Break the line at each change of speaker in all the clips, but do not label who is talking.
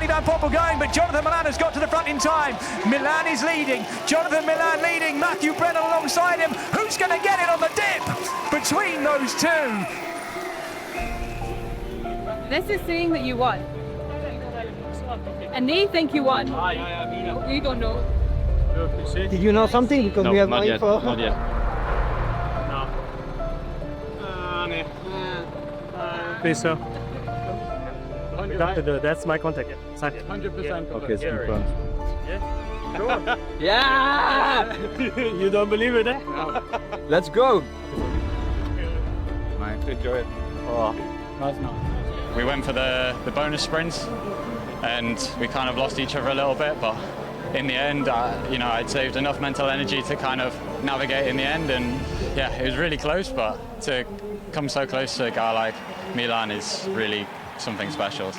Danny Van Poppel going, but Jonathan Milan has got to the front in time. Milan is leading. Jonathan Milan leading. Matthew Brennan alongside him. Who's going to get it on the dip between those two?
This is saying that you won. And they think you won. You don't know.
Did you know something? Because we have
not yet.
info.
Not yet.
Please, sir. That's my contact.
100%. Okay, it's confirmed.
Yeah! You don't believe it, eh?
Let's go. Nice, enjoy it. Oh, nice.
We went for the bonus sprints, and we kind of lost each other a little bit, but in the end, I'd saved enough mental energy to kind of navigate in the end, and yeah, it was really close, but to come so close to a guy like Milan is really something special.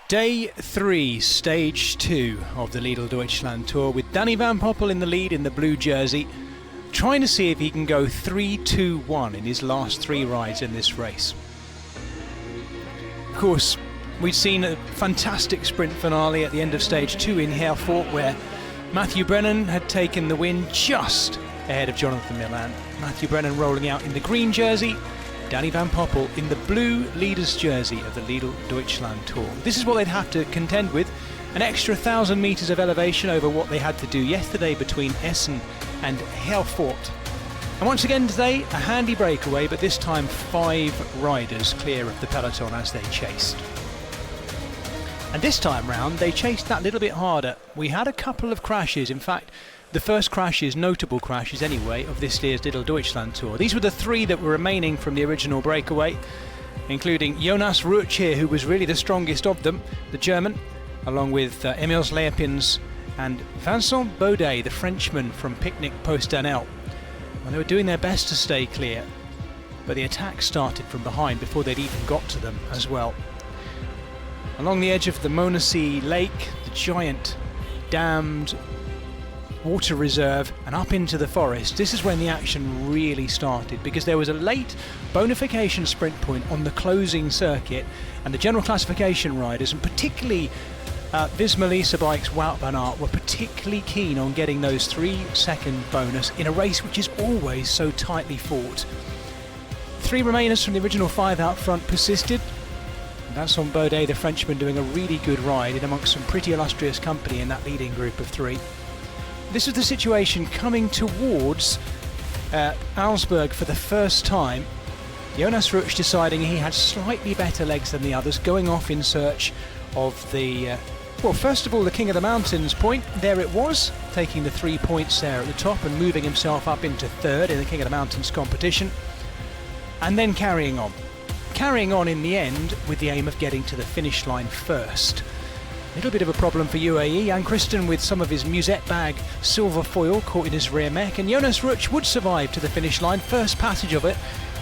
Day 3, stage 2 of the Lidl Deutschland Tour, with Danny Van Poppel in the lead in the blue jersey, trying to see if he can go 3-2-1 in his last 3 rides in this race. Of course, we'd seen a fantastic sprint finale at the end of stage 2 in Herford, where Matthew Brennan had taken the win just ahead of Jonathan Milan. Matthew Brennan rolling out in the green jersey, Danny Van Poppel in the blue leader's jersey of the Lidl Deutschland Tour. This is what they'd have to contend with, an extra 1,000 metres of elevation over what they had to do yesterday between Essen and Herford. And once again today, a handy breakaway, but this time 5 riders clear of the peloton as they chased. And this time round, they chased that little bit harder. We had a couple of crashes, in fact, the first crashes, notable crashes anyway, of this year's Lidl Deutschland Tour. These were the 3 that were remaining from the original breakaway, including Jonas Rutsch here, who was really the strongest of them, the German, along with Emils Leopins and Vincent Baudet, the Frenchman from Picnic Post-Danel. Well, they were doing their best to stay clear, but the attack started from behind before they'd even got to them as well. Along the edge of the Monasee Lake, the giant dammed water reserve, and up into the forest, this is when the action really started, because there was a late bonification sprint point on the closing circuit, and the general classification riders, and particularly Visma Lease Bike's Wout van Aert, were particularly keen on getting those 3-second bonus in a race which is always so tightly fought. 3 remainers from the original 5 out front persisted. Vincent Baudet, the Frenchman, doing a really good ride in amongst some pretty illustrious company in that leading group of 3. This was the situation coming towards Augsburg for the first time. Jonas Rutsch deciding he had slightly better legs than the others, going off in search of the, well, first of all, the King of the Mountains point. There it was, taking the 3 points there at the top and moving himself up into 3rd in the King of the Mountains competition. And then carrying on. Carrying on in the end with the aim of getting to the finish line first. A little bit of a problem for UAE. Jan Christen with some of his musette bag silver foil caught in his rear mech, and Jonas Rutsch would survive to the finish line, first passage of it,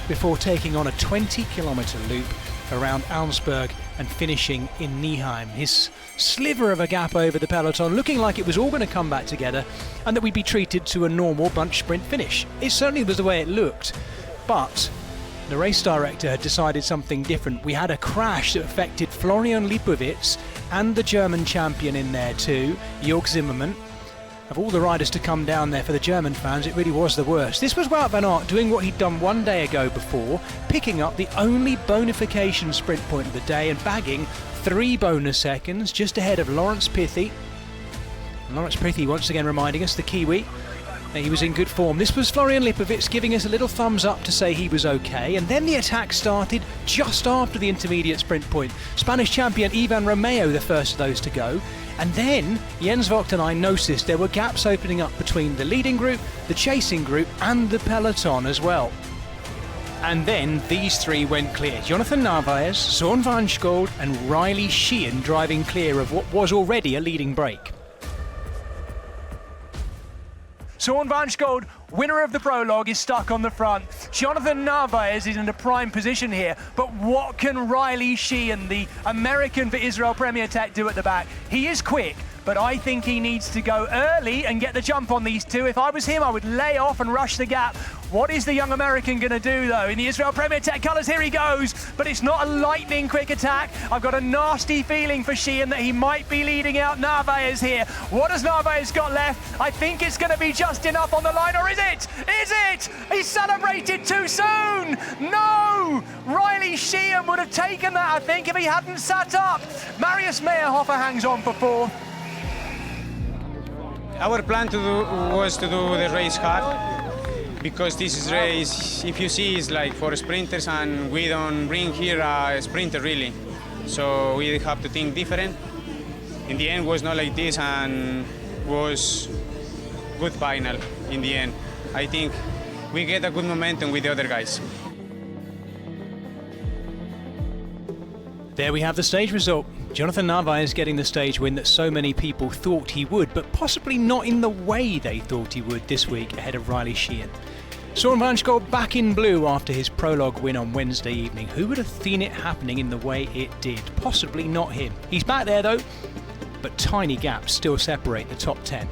before taking on a 20-kilometre loop around Augsburg and finishing in Nieheim. His sliver of a gap over the peloton, looking like it was all going to come back together and that we'd be treated to a normal bunch sprint finish. It certainly was the way it looked, but the race director had decided something different. We had a crash that affected Florian Lipowitz and the German champion in there too, Jörg Zimmermann. Of all the riders to come down there for the German fans, it really was the worst. This was Wout van Aert doing what he'd done one day ago before, picking up the only bonification sprint point of the day and bagging 3 bonus seconds just ahead of Laurens Pithy. And Laurens Pithy once again reminding us, the Kiwi, that he was in good form. This was Florian Lipowitz giving us a little thumbs up to say he was okay, and then the attack started just after the intermediate sprint point. Spanish champion Ivan Romeo, the first of those to go, and then Jens Vogt and I noticed there were gaps opening up between the leading group, the chasing group and the peloton as well. And then these 3 went clear. Jonathan Narvaez, Søren Vanskjold and Riley Sheehan driving clear of what was already a leading break. Søren Vanskjold winner of the prologue, is stuck on the front. Jonathan Narvaez is in a prime position here, but what can Riley Sheehan, the American for Israel Premier Tech, do at the back? He is quick, but I think he needs to go early and get the jump on these two. If I was him, I would lay off and rush the gap. What is the young American going to do, though? In the Israel Premier Tech colours, here he goes, but it's not a lightning quick attack. I've got a nasty feeling for Sheehan that he might be leading out Narvaez here. What has Narvaez got left? I think it's going to be just enough on the line, or is it? Is it? He celebrated too soon! No! Riley Sheehan would have taken that, I think, if he hadn't sat up. Marius Meyerhofer hangs on for fourth.
Our plan was to do the race hard, because this is race, if you see, is like for sprinters, and we don't bring here a sprinter really. So we have to think different. In the end, was not like this, and was good final in the end. I think we get a good momentum with the other guys.
There we have the stage result. Jonathan Narvaez getting the stage win that so many people thought he would, but possibly not in the way they thought he would this week ahead of Riley Sheehan. Soren Vanskol back in blue after his prologue win on Wednesday evening. Who would have seen it happening in the way it did? Possibly not him. He's back there though, but tiny gaps still separate the top 10.